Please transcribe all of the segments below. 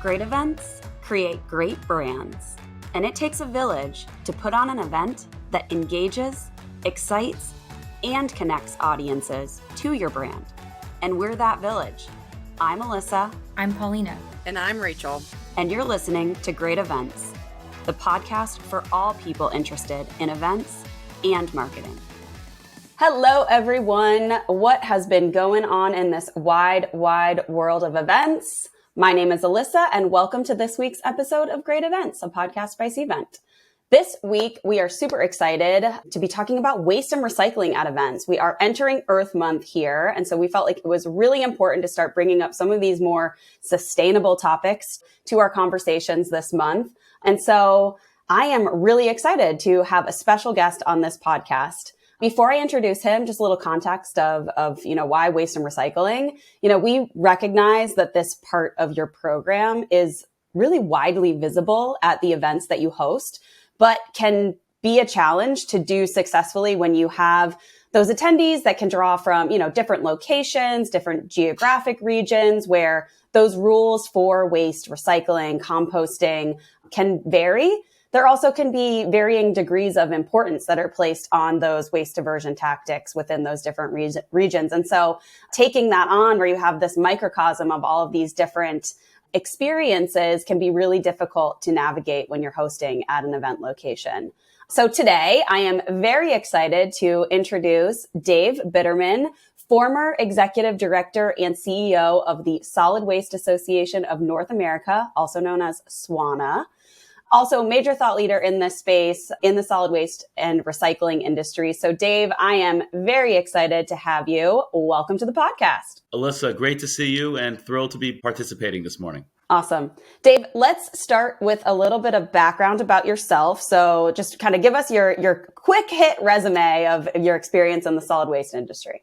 Great events create great brands, and it takes a village to put on an event that engages, excites, and connects audiences to your brand. And we're that village. I'm Alyssa. I'm Paulina. And I'm Rachel. And you're listening to Great Events, the podcast for all people interested in events and marketing. Hello, everyone. What has been going on in this wide world of events? My name is Alyssa, and welcome to this week's episode of Great Events, a podcast by Cvent. This week, we are super excited to be talking about waste and recycling at events. We are entering Earth Month here, and so we felt like it was really important to start bringing up some of these more sustainable topics to our conversations this month. And so I am really excited to have a special guest on this podcast. Before I introduce him, just a little context of why waste and recycling. We recognize that this part of your program is really widely visible at the events that you host, but can be a challenge to do successfully when you have those attendees that can draw from, different locations, different geographic regions where those rules for waste, recycling, composting can vary. There also can be varying degrees of importance that are placed on those waste diversion tactics within those different regions. And so taking that on where you have this microcosm of all of these different experiences can be really difficult to navigate when you're hosting at an event location. So today I am very excited to introduce Dave Biderman, former executive director and CEO of the Solid Waste Association of North America, also known as SWANA. Also a major thought leader in this space in the solid waste and recycling industry. So Dave, I am very excited to have you. Welcome to the podcast. Alyssa, great to see you and thrilled to be participating this morning. Awesome. Dave, let's start with a little bit of background about yourself. So just kind of give us your quick hit resume of your experience in the solid waste industry.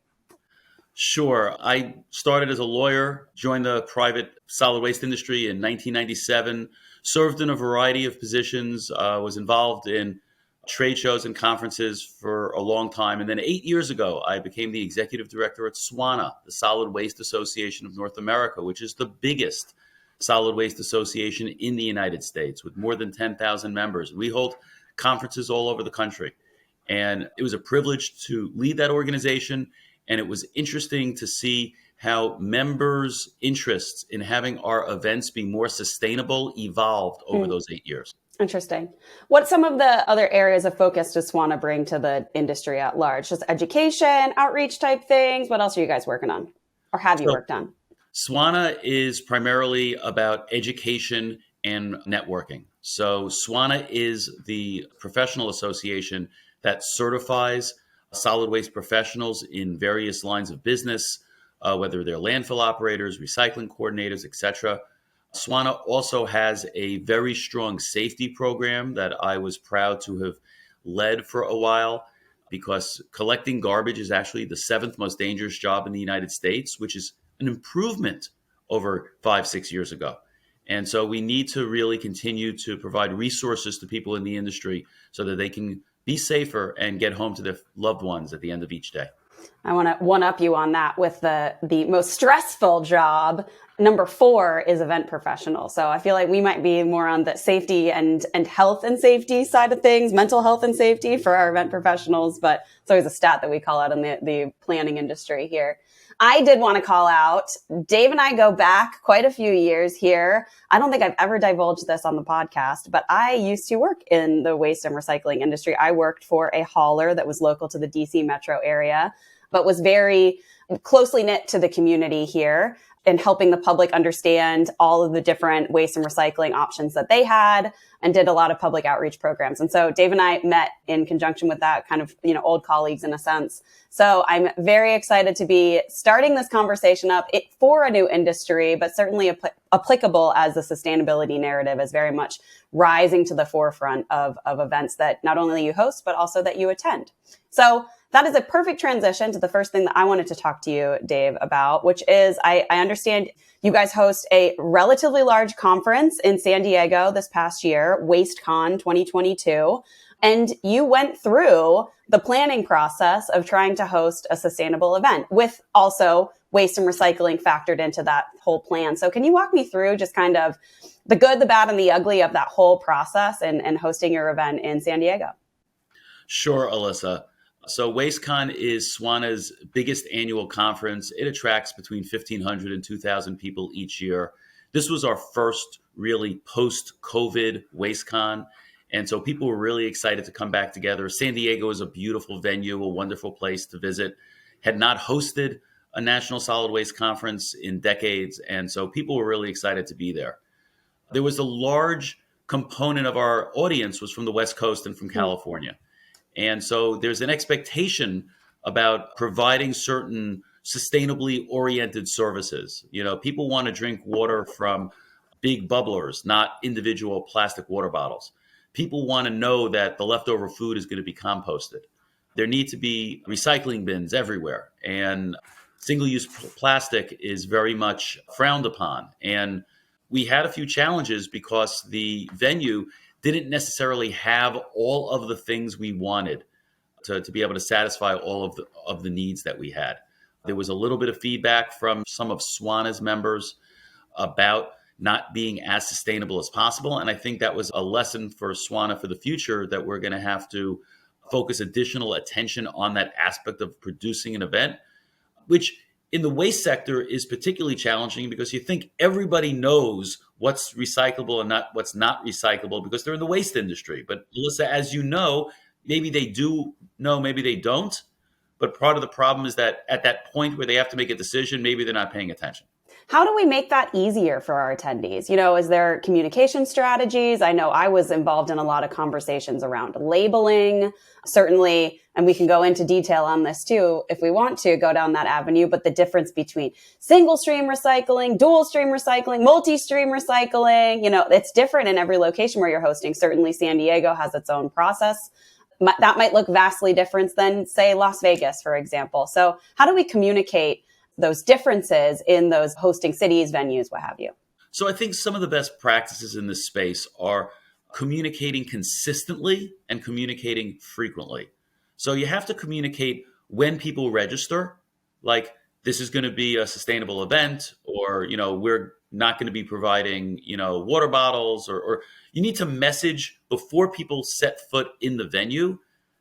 Sure. I started as a lawyer, joined the private solid waste industry in 1997, served in a variety of positions, was involved in trade shows and conferences for a long time. And then 8 years ago, I became the executive director at SWANA, the Solid Waste Association of North America, which is the biggest solid waste association in the United States with more than 10,000 members. We hold conferences all over the country. And it was a privilege to lead that organization. And it was interesting to see how members' interests in having our events be more sustainable evolved over those 8 years. Interesting. What some of the other areas of focus does SWANA bring to the industry at large? Just education, outreach type things? What else are you guys working on or have you worked on? SWANA is primarily about education and networking. So SWANA is the professional association that certifies solid waste professionals in various lines of business, whether they're landfill operators, recycling coordinators, etc. SWANA also has a very strong safety program that I was proud to have led for a while because collecting garbage is actually the 7th most dangerous job in the United States, which is an improvement over 5-6 years ago. And so we need to really continue to provide resources to people in the industry so that they can be safer and get home to their loved ones at the end of each day. I want to one-up you on that with the most stressful job. Number 4 is event professional. So I feel like we might be more on the safety and health and safety side of things, mental health and safety for our event professionals. But it's always a stat that we call out in the planning industry here. I did want to call out, Dave and I go back quite a few years here. I don't think I've ever divulged this on the podcast, but I used to work in the waste and recycling industry. I worked for a hauler that was local to the DC metro area, but was very closely knit to the community here and helping the public understand all of the different waste and recycling options that they had and did a lot of public outreach programs. And so Dave and I met in conjunction with that, kind of, old colleagues in a sense. So I'm very excited to be starting this conversation up for a new industry, but certainly applicable as the sustainability narrative is very much rising to the forefront of events that not only you host, but also that you attend. So that is a perfect transition to the first thing that I wanted to talk to you, Dave, about, which is I understand you guys host a relatively large conference in San Diego this past year, WasteCon 2022. And you went through the planning process of trying to host a sustainable event with also waste and recycling factored into that whole plan. So can you walk me through just kind of the good, the bad, and the ugly of that whole process and hosting your event in San Diego? Sure, Alyssa. So WasteCon is SWANA's biggest annual conference. It attracts between 1,500 and 2,000 people each year. This was our first really post-COVID WasteCon. And so people were really excited to come back together. San Diego is a beautiful venue, a wonderful place to visit. Had not hosted a national solid waste conference in decades. And so people were really excited to be there. There was a large component of our audience was from the West Coast and from California. And so there's an expectation about providing certain sustainably oriented services. You know, people want to drink water from big bubblers, not individual plastic water bottles. People want to know that the leftover food is going to be composted. There need to be recycling bins everywhere. And single-use plastic is very much frowned upon. And we had a few challenges because the venue didn't necessarily have all of the things we wanted to be able to satisfy all of the needs that we had. There was a little bit of feedback from some of SWANA's members about not being as sustainable as possible. And I think that was a lesson for SWANA for the future, that we're going to have to focus additional attention on that aspect of producing an event, which in the waste sector is particularly challenging because you think everybody knows what's recyclable and not what's not recyclable because they're in the waste industry. But Melissa, as you know, maybe they do know, maybe they don't. But part of the problem is that at that point where they have to make a decision, maybe they're not paying attention. How do we make that easier for our attendees? You know, is there communication strategies? I know I was involved in a lot of conversations around labeling, certainly, and we can go into detail on this too if we want to go down that avenue, but the difference between single stream recycling, dual stream recycling, multi-stream recycling, you know, it's different in every location where you're hosting. Certainly San Diego has its own process. That might look vastly different than, say, Las Vegas, for example. So how do we communicate those differences in those hosting cities, venues, what have you? So I think some of the best practices in this space are communicating consistently and communicating frequently. So you have to communicate when people register, like this is going to be a sustainable event, or, you know, we're not going to be providing, you know, water bottles, or you need to message before people set foot in the venue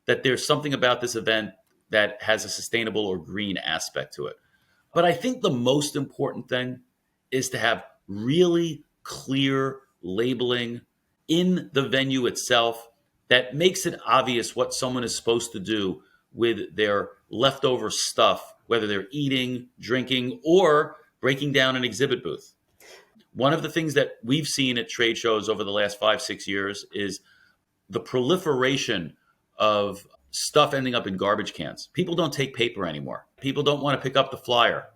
that there's something about this event that has a sustainable or green aspect to it. But I think the most important thing is to have really clear labeling in the venue itself that makes it obvious what someone is supposed to do with their leftover stuff, whether they're eating, drinking, or breaking down an exhibit booth. One of the things that we've seen at trade shows over the last 5-6 years is the proliferation of stuff ending up in garbage cans. People don't take paper anymore. People don't want to pick up the flyer.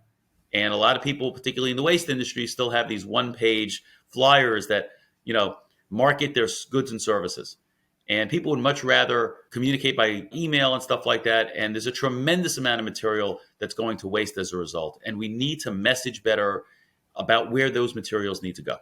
And a lot of people, particularly in the waste industry, still have these one-page flyers that, you know, market their goods and services. And people would much rather communicate by email and stuff like that. And there's a tremendous amount of material that's going to waste as a result. And we need to message better about where those materials need to go.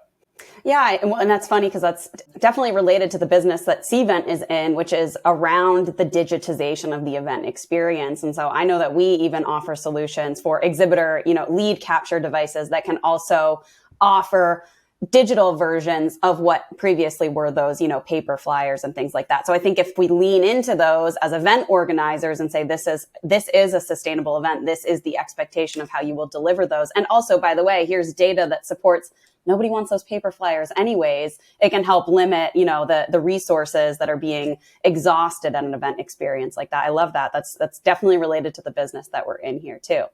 Yeah, and that's funny because that's definitely related to the business that Cvent is in, which is around the digitization of the event experience. And so I know that we even offer solutions for exhibitor, you know, lead capture devices that can also offer digital versions of what previously were those, you know, paper flyers and things like that. So I think if we lean into those as event organizers and say, this is a sustainable event, this is the expectation of how you will deliver those. And also, by the way, here's data that supports nobody wants those paper flyers anyways. It can help limit, you know, the resources that are being exhausted at an event experience like that. I love that. That's definitely related to the business that we're in here too.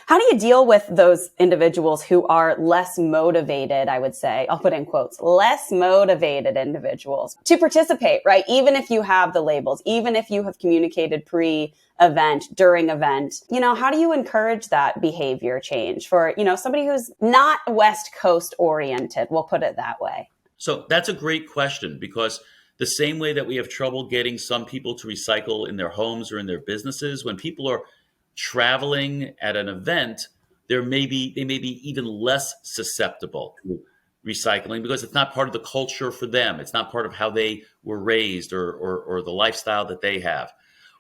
How do you deal with those individuals who are less motivated, I would say, I'll put in quotes, less motivated individuals to participate, right? Even if you have the labels, even if you have communicated pre-event, during event, you know, how do you encourage that behavior change for, you know, somebody who's not West Coast oriented, we'll put it that way? So that's a great question, because the same way that we have trouble getting some people to recycle in their homes or in their businesses, when people are traveling at an event, they may be even less susceptible to recycling because it's not part of the culture for them. It's not part of how they were raised or the lifestyle that they have.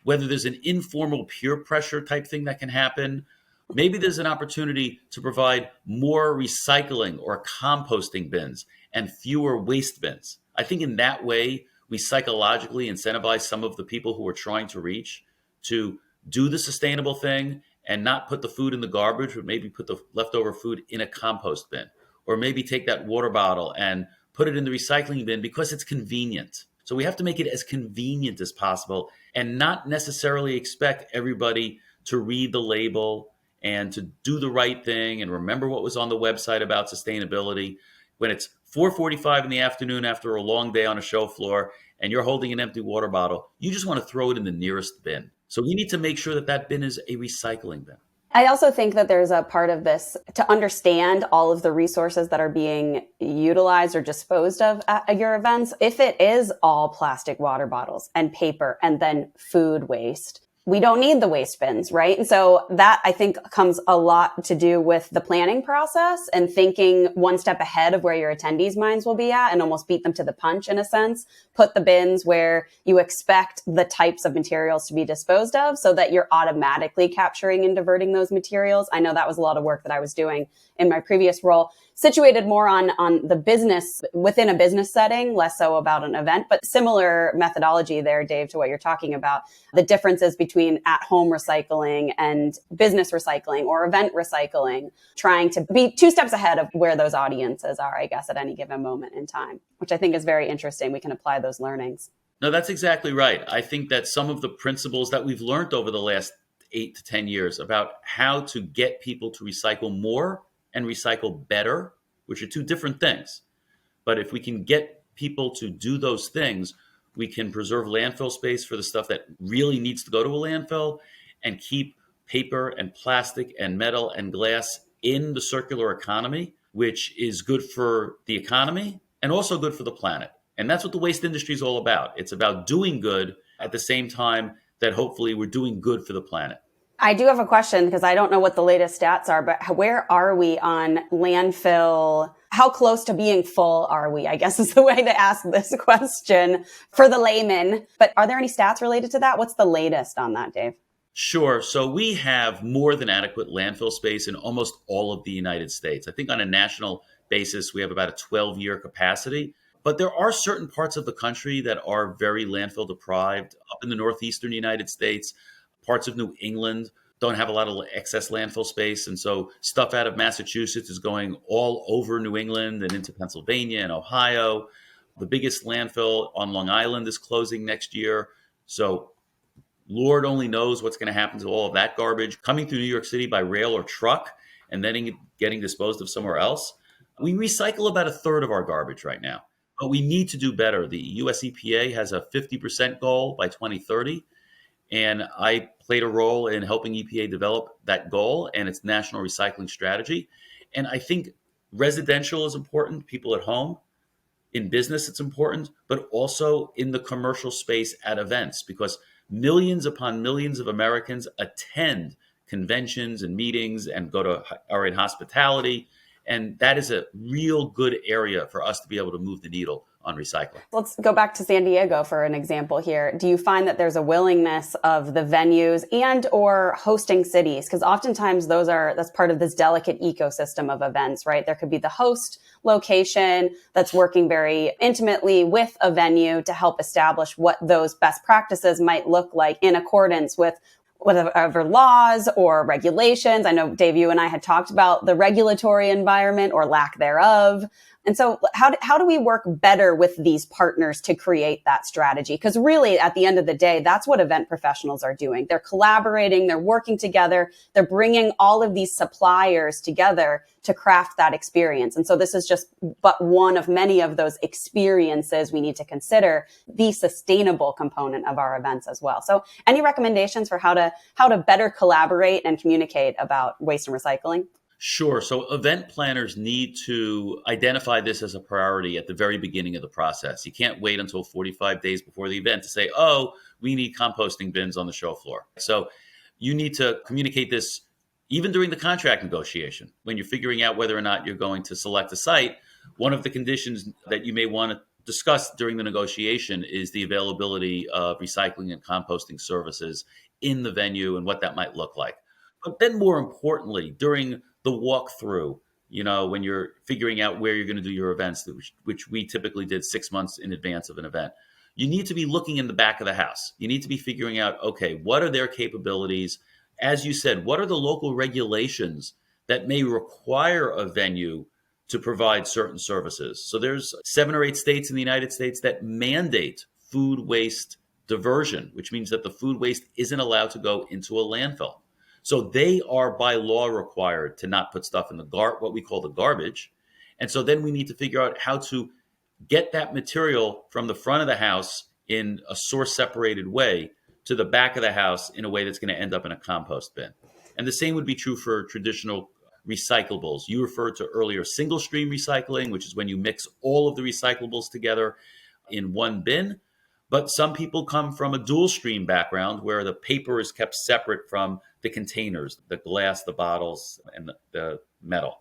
Whether there's an informal peer pressure type thing that can happen, maybe there's an opportunity to provide more recycling or composting bins and fewer waste bins. I think in that way, we psychologically incentivize some of the people who are trying to reach to do the sustainable thing and not put the food in the garbage, but maybe put the leftover food in a compost bin, or maybe take that water bottle and put it in the recycling bin because it's convenient. So we have to make it as convenient as possible and not necessarily expect everybody to read the label and to do the right thing and remember what was on the website about sustainability. When it's 4:45 in the afternoon after a long day on a show floor and you're holding an empty water bottle, you just want to throw it in the nearest bin. So we need to make sure that that bin is a recycling bin. I also think that there's a part of this to understand all of the resources that are being utilized or disposed of at your events. If it is all plastic water bottles and paper and then food waste, we don't need the waste bins, right? And so that, I think, comes a lot to do with the planning process and thinking one step ahead of where your attendees' minds will be at and almost beat them to the punch in a sense. Put the bins where you expect the types of materials to be disposed of so that you're automatically capturing and diverting those materials. I know that was a lot of work that I was doing in my previous role, situated more on the business, within a business setting, less so about an event, but similar methodology there, Dave, to what you're talking about. The differences between at-home recycling and business recycling or event recycling, trying to be 2 steps ahead of where those audiences are, I guess, at any given moment in time, which I think is very interesting. We can apply those learnings. No, that's exactly right. I think that some of the principles that we've learned over the last 8 to 10 years about how to get people to recycle more and recycle better, which are 2 different things. But if we can get people to do those things, we can preserve landfill space for the stuff that really needs to go to a landfill and keep paper and plastic and metal and glass in the circular economy, which is good for the economy and also good for the planet. And that's what the waste industry is all about. It's about doing good at the same time that hopefully we're doing good for the planet. I do have a question because I don't know what the latest stats are, but where are we on landfill? How close to being full are we, I guess is the way to ask this question for the layman. But are there any stats related to that? What's the latest on that, Dave? Sure. So we have more than adequate landfill space in almost all of the United States. I think on a national basis, we have about a 12-year capacity. But there are certain parts of the country that are very landfill deprived. Up in the northeastern United States, parts of New England don't have a lot of excess landfill space. And so stuff out of Massachusetts is going all over New England and into Pennsylvania and Ohio. The biggest landfill on Long Island is closing next year. So Lord only knows what's going to happen to all of that garbage coming through New York City by rail or truck and then getting disposed of somewhere else. We recycle about 1/3 of our garbage right now, but we need to do better. The US EPA has a 50% goal by 2030. And I played a role in helping EPA develop that goal and its national recycling strategy. And I think residential is important, people at home. In business, it's important, but also in the commercial space at events, because millions upon millions of Americans attend conventions and meetings and are in hospitality. And that is a real good area for us to be able to move the needle on recycling. Let's go back to San Diego for an example here. Do you find that there's a willingness of the venues and or hosting cities? Because oftentimes that's part of this delicate ecosystem of events, right? There could be the host location that's working very intimately with a venue to help establish what those best practices might look like in accordance with whatever laws or regulations. I know, Dave, you and I had talked about the regulatory environment or lack thereof. And so how do we work better with these partners to create that strategy? Because really, at the end of the day, that's what event professionals are doing. They're collaborating, they're working together, they're bringing all of these suppliers together to craft that experience. And so this is just but one of many of those experiences we need to consider the sustainable component of our events as well. So any recommendations for how to better collaborate and communicate about waste and recycling? Sure. So event planners need to identify this as a priority at the very beginning of the process. You can't wait until 45 days before the event to say, oh, we need composting bins on the show floor. So you need to communicate this Even during the contract negotiation, when you're figuring out whether or not you're going to select a site, one of the conditions that you may want to discuss during the negotiation is the availability of recycling and composting services in the venue and what that might look like. But then more importantly, during the walkthrough, when you're figuring out where you're going to do your events, which we typically did 6 months in advance of an event, you need to be looking in the back of the house. You need to be figuring out, okay, what are their capabilities? As you said, what are the local regulations that may require a venue to provide certain services? So there's 7 or 8 states in the United States that mandate food waste diversion, which means that the food waste isn't allowed to go into a landfill. So they are by law required to not put stuff in what we call the garbage. And so then we need to figure out how to get that material from the front of the house in a source separated way to the back of the house in a way that's going to end up in a compost bin. And the same would be true for traditional recyclables. You referred to earlier single stream recycling, which is when you mix all of the recyclables together in one bin. But some people come from a dual stream background where the paper is kept separate from the containers, the glass, the bottles, and the metal.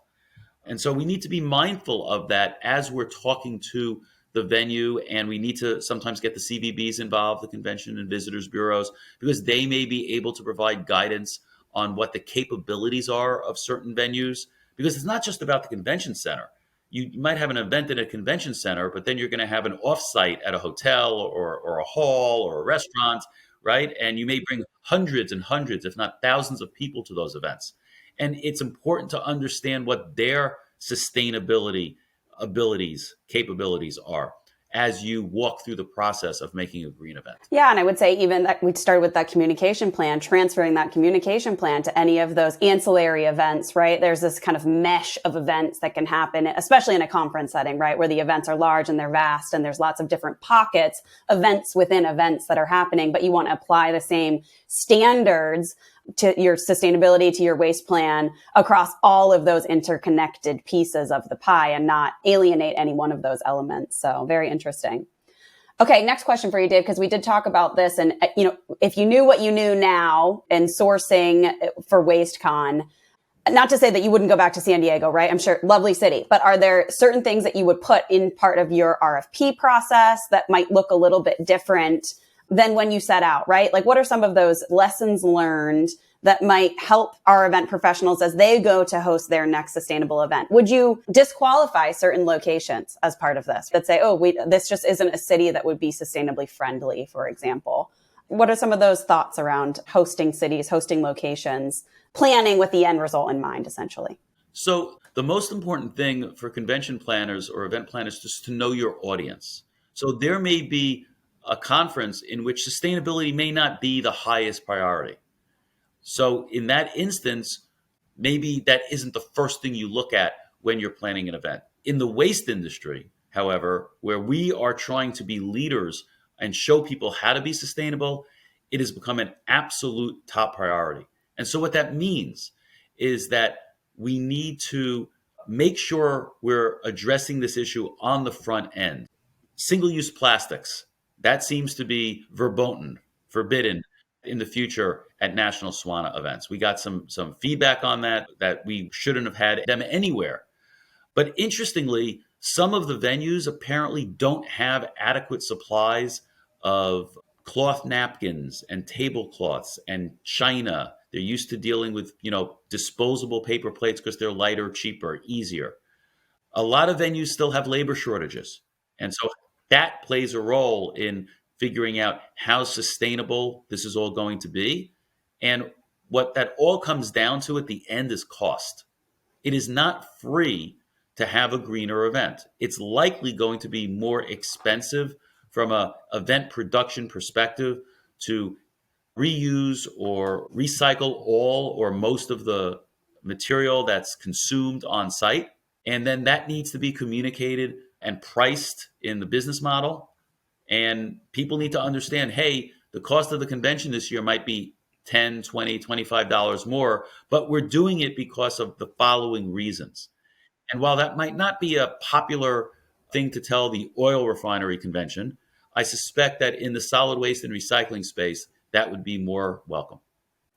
And so we need to be mindful of that as we're talking to the venue, and we need to sometimes get the CVBs involved, the Convention and Visitors Bureaus, because they may be able to provide guidance on what the capabilities are of certain venues, because it's not just about the convention center. You might have an event in a convention center, but then you're going to have an offsite at a hotel or a hall or a restaurant, right? And you may bring hundreds and hundreds, if not thousands of people to those events. And it's important to understand what their sustainability capabilities are as you walk through the process of making a green event. Yeah, and I would say even that we started with that communication plan, transferring that communication plan to any of those ancillary events, right? There's this kind of mesh of events that can happen, especially in a conference setting, right? Where the events are large and they're vast and there's lots of different pockets, events within events that are happening, but you want to apply the same standards to your sustainability, to your waste plan across all of those interconnected pieces of the pie and not alienate any one of those elements. So very interesting. Okay, next question for you, Dave, because we did talk about this. And, if you knew what you knew now in sourcing for WasteCon, not to say that you wouldn't go back to San Diego, right? I'm sure, lovely city. But are there certain things that you would put in part of your RFP process that might look a little bit different than when you set out, right? Like, what are some of those lessons learned that might help our event professionals as they go to host their next sustainable event? Would you disqualify certain locations as part of this that say, this just isn't a city that would be sustainably friendly, for example? What are some of those thoughts around hosting cities, hosting locations, planning with the end result in mind, essentially? So the most important thing for convention planners or event planners is just to know your audience. So there may be a conference in which sustainability may not be the highest priority. So in that instance, maybe that isn't the first thing you look at when you're planning an event. In the waste industry, however, where we are trying to be leaders and show people how to be sustainable, it has become an absolute top priority. And so what that means is that we need to make sure we're addressing this issue on the front end. Single-use plastics. That seems to be verboten, forbidden in the future at national SWANA events. We got some feedback on that we shouldn't have had them anywhere. But interestingly, some of the venues apparently don't have adequate supplies of cloth napkins and tablecloths and china. They're used to dealing with, disposable paper plates because they're lighter, cheaper, easier. A lot of venues still have labor shortages. And so that plays a role in figuring out how sustainable this is all going to be. And what that all comes down to at the end is cost. It is not free to have a greener event. It's likely going to be more expensive from an event production perspective to reuse or recycle all or most of the material that's consumed on site. And then that needs to be communicated and priced in the business model. And people need to understand, hey, the cost of the convention this year might be $10, $20, $25 more, but we're doing it because of the following reasons. And while that might not be a popular thing to tell the oil refinery convention, I suspect that in the solid waste and recycling space, that would be more welcome.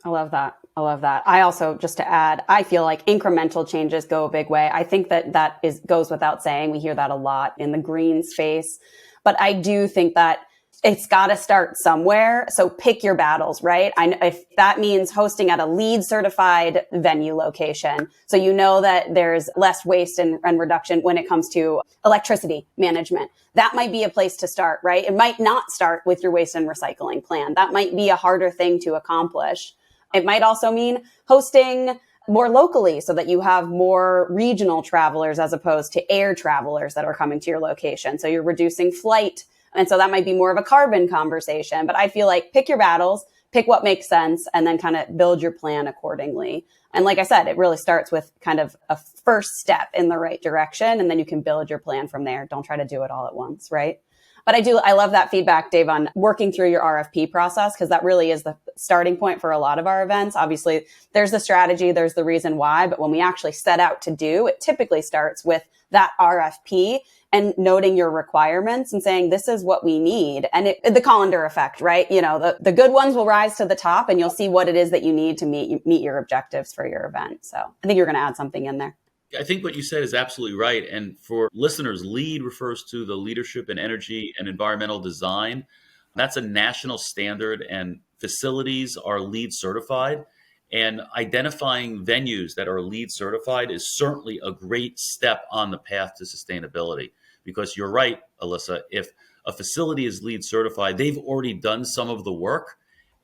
I love that. I love that. I also, just to add, I feel like incremental changes go a big way. I think that goes without saying. We hear that a lot in the green space, but I do think that it's got to start somewhere. So pick your battles, right? If that means hosting at a LEED certified venue location, so you know that there's less waste and reduction when it comes to electricity management. That might be a place to start, right? It might not start with your waste and recycling plan. That might be a harder thing to accomplish. It might also mean hosting more locally so that you have more regional travelers as opposed to air travelers that are coming to your location. So you're reducing flight. And so that might be more of a carbon conversation. But I feel like pick your battles, pick what makes sense, and then kind of build your plan accordingly. And like I said, it really starts with kind of a first step in the right direction. And then you can build your plan from there. Don't try to do it all at once, right? But I love that feedback, Dave, on working through your RFP process, because that really is the starting point for a lot of our events. Obviously, there's the strategy, there's the reason why, but when we actually set out to do, it typically starts with that RFP and noting your requirements and saying, this is what we need. And the colander effect, right? You know, the good ones will rise to the top and you'll see what it is that you need to meet your objectives for your event. So I think you're going to add something in there. I think what you said is absolutely right. And for listeners, LEED refers to the Leadership in Energy and Environmental Design. That's a national standard, and facilities are LEED certified. And identifying venues that are LEED certified is certainly a great step on the path to sustainability. Because you're right, Alyssa, if a facility is LEED certified, they've already done some of the work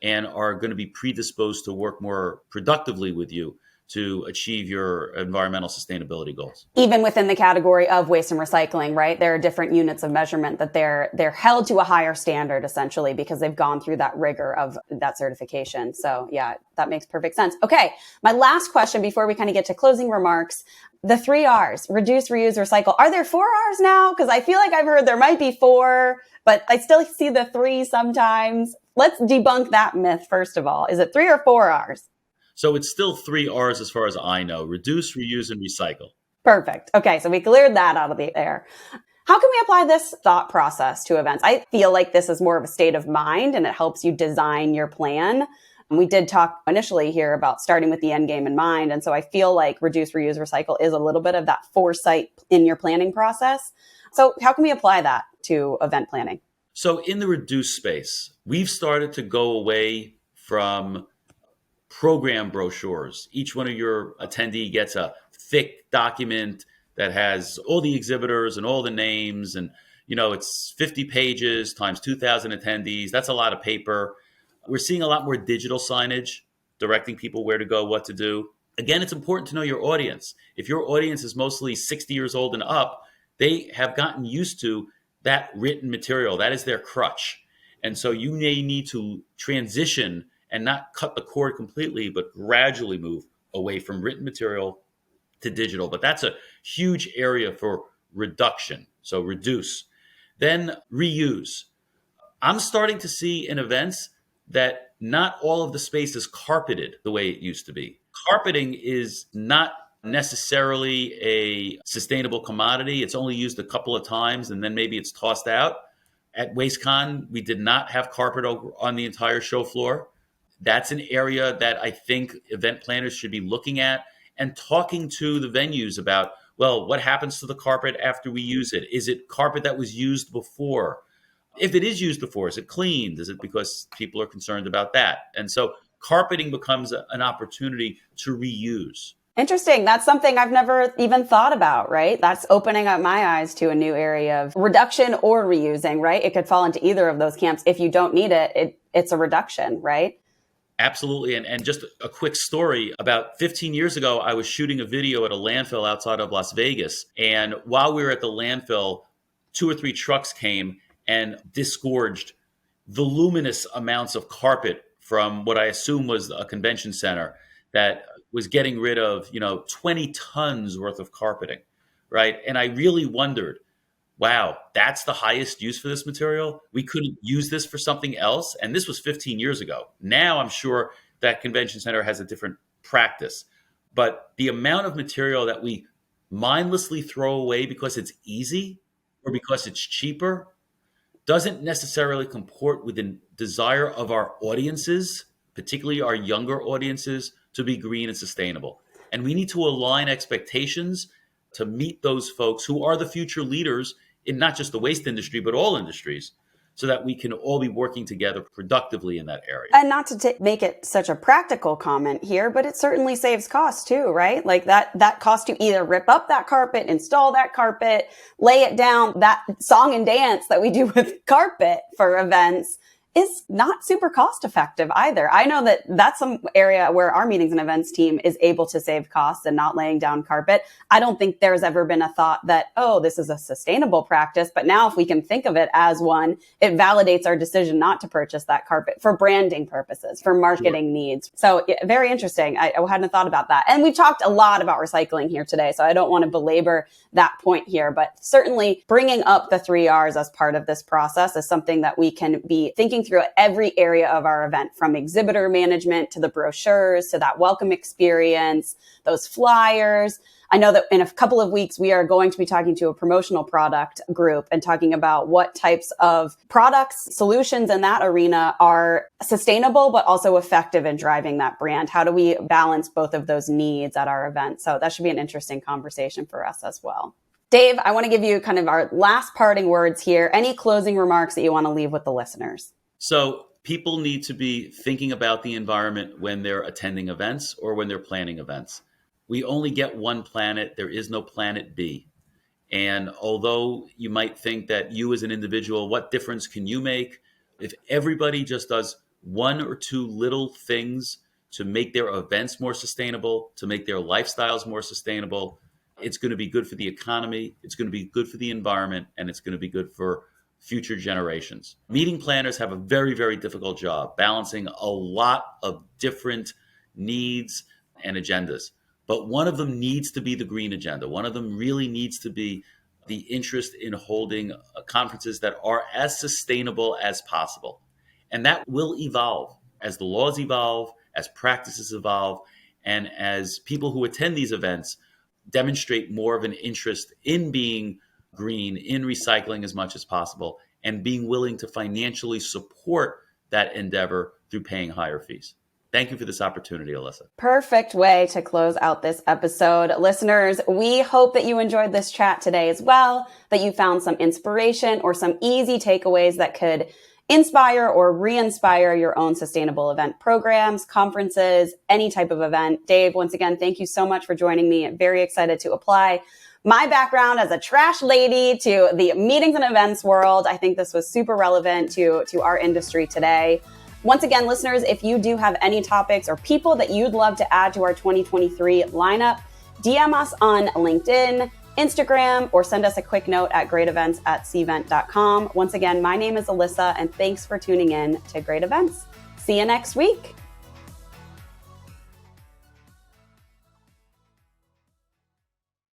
and are going to be predisposed to work more productively with you to achieve your environmental sustainability goals. Even within the category of waste and recycling, right? There are different units of measurement that they're held to a higher standard, essentially, because they've gone through that rigor of that certification. So yeah, that makes perfect sense. Okay. My last question before we kind of get to closing remarks, the 3 R's, reduce, reuse, recycle. Are there 4 R's now? Because I feel like I've heard there might be 4, but I still see the 3 sometimes. Let's debunk that myth, first of all. Is it 3 or 4 R's? So it's still 3 R's as far as I know: reduce, reuse, and recycle. Perfect. Okay, so we cleared that out of the air. How can we apply this thought process to events? I feel like this is more of a state of mind and it helps you design your plan. And we did talk initially here about starting with the end game in mind. And so I feel like reduce, reuse, recycle is a little bit of that foresight in your planning process. So how can we apply that to event planning? So in the reduce space, we've started to go away from program brochures. Each one of your attendee gets a thick document that has all the exhibitors and all the names. And, you know, it's 50 pages times 2,000 attendees. That's a lot of paper. We're seeing a lot more digital signage, directing people where to go, what to do. Again, it's important to know your audience. If your audience is mostly 60 years old and up, they have gotten used to that written material. That is their crutch. And so you may need to transition and not cut the cord completely, but gradually move away from written material to digital. But that's a huge area for reduction. So reduce. Then reuse. I'm starting to see in events that not all of the space is carpeted the way it used to be. Carpeting is not necessarily a sustainable commodity. It's only used a couple of times and then maybe it's tossed out. At WasteCon, we did not have carpet on the entire show floor. That's an area that I think event planners should be looking at and talking to the venues about, well, what happens to the carpet after we use it? Is it carpet that was used before? If it is used before, is it cleaned? Is it because people are concerned about that? And so carpeting becomes an opportunity to reuse. Interesting. That's something I've never even thought about, right? That's opening up my eyes to a new area of reduction or reusing, right? It could fall into either of those camps. If you don't need it, it's a reduction, right? Absolutely. And just a quick story. About 15 years ago, I was shooting a video at a landfill outside of Las Vegas. And while we were at the landfill, 2 or 3 trucks came and disgorged voluminous amounts of carpet from what I assume was a convention center that was getting rid of, 20 tons worth of carpeting, right? And I really wondered, wow, that's the highest use for this material? We couldn't use this for something else? And this was 15 years ago. Now I'm sure that convention center has a different practice. But the amount of material that we mindlessly throw away because it's easy or because it's cheaper doesn't necessarily comport with the desire of our audiences particularly our younger audiences, to be green and sustainable. And we need to align expectations to meet those folks who are the future leaders in not just the waste industry, but all industries, so that we can all be working together productively in that area. And not to make it such a practical comment here, but it certainly saves costs too, right? Like that cost to either rip up that carpet, install that carpet, lay it down. That song and dance that we do with carpet for events is not super cost effective either. I know that that's some area where our meetings and events team is able to save costs and not laying down carpet. I don't think there's ever been a thought that, oh, this is a sustainable practice. But now if we can think of it as one, it validates our decision not to purchase that carpet for branding purposes, for marketing needs. So very interesting. I hadn't thought about that. And we've talked a lot about recycling here today, so I don't want to belabor that point here. But certainly bringing up the 3 Rs as part of this process is something that we can be thinking through every area of our event, from exhibitor management to the brochures to that welcome experience, those flyers. I know that in a couple of weeks, we are going to be talking to a promotional product group and talking about what types of products, solutions in that arena are sustainable, but also effective in driving that brand. How do we balance both of those needs at our event? So that should be an interesting conversation for us as well. Dave, I want to give you kind of our last parting words here. Any closing remarks that you want to leave with the listeners? So people need to be thinking about the environment when they're attending events or when they're planning events. We only get one planet. There is no planet B. And although you might think that you as an individual, what difference can you make? If everybody just does one or two little things to make their events more sustainable, to make their lifestyles more sustainable, it's going to be good for the economy, it's going to be good for the environment, and it's going to be good for future generations. Meeting planners have a very, very difficult job balancing a lot of different needs and agendas. But one of them needs to be the green agenda. One of them really needs to be the interest in holding conferences that are as sustainable as possible. And that will evolve as the laws evolve, as practices evolve, and as people who attend these events demonstrate more of an interest in being green, in recycling as much as possible, and being willing to financially support that endeavor through paying higher fees. Thank you for this opportunity, Alyssa. Perfect way to close out this episode. Listeners, we hope that you enjoyed this chat today as well, that you found some inspiration or some easy takeaways that could inspire or re-inspire your own sustainable event programs, conferences, any type of event. Dave, once again, thank you so much for joining me. I'm very excited to apply my background as a trash lady to the meetings and events world. I think this was super relevant to our industry today. Once again, listeners, if you do have any topics or people that you'd love to add to our 2023 lineup, DM us on LinkedIn, Instagram, or send us a quick note at greatevents@cvent.com. Once again, my name is Alyssa, and thanks for tuning in to Great Events. See you next week.